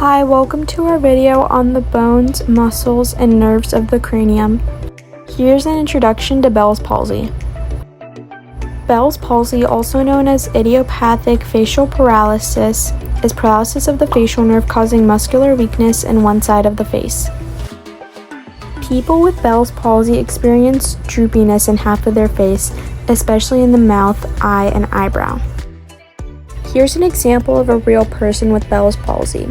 Hi, welcome to our video on the bones, muscles, and nerves of the cranium. Here's an introduction to Bell's palsy. Bell's palsy, also known as idiopathic facial paralysis, is paralysis of the facial nerve causing muscular weakness in one side of the face. People with Bell's palsy experience droopiness in half of their face, especially in the mouth, eye, and eyebrow. Here's an example of a real person with Bell's palsy.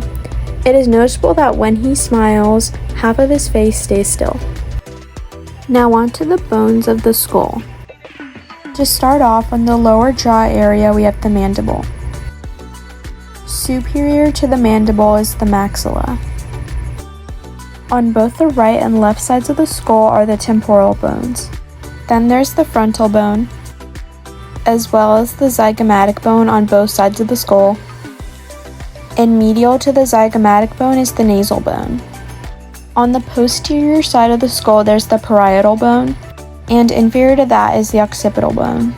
It is noticeable that when he smiles, half of his face stays still. Now onto the bones of the skull. To start off, on the lower jaw area we have the mandible. Superior to the mandible is the maxilla. On both the right and left sides of the skull are the temporal bones. Then there's the frontal bone, as well as the zygomatic bone on both sides of the skull. And medial to the zygomatic bone is the nasal bone. On the posterior side of the skull there's the parietal bone, and inferior to that is the occipital bone.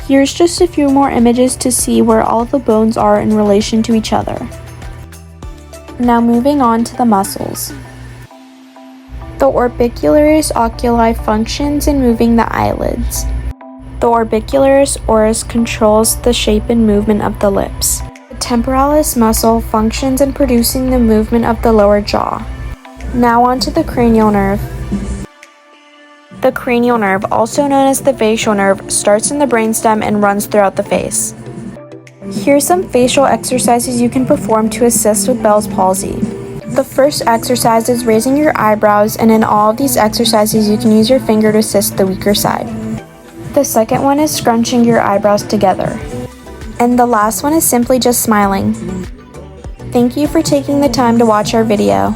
Here's just a few more images to see where all of the bones are in relation to each other. Now moving on to the muscles. The orbicularis oculi functions in moving the eyelids. The orbicularis oris controls the shape and movement of the lips. The temporalis muscle functions in producing the movement of the lower jaw. Now onto the cranial nerve. The cranial nerve, also known as the facial nerve, starts in the brainstem and runs throughout the face. Here's some facial exercises you can perform to assist with Bell's palsy. The first exercise is raising your eyebrows, and in all of these exercises you can use your finger to assist the weaker side. The second one is scrunching your eyebrows together. And the last one is simply just smiling. Thank you for taking the time to watch our video.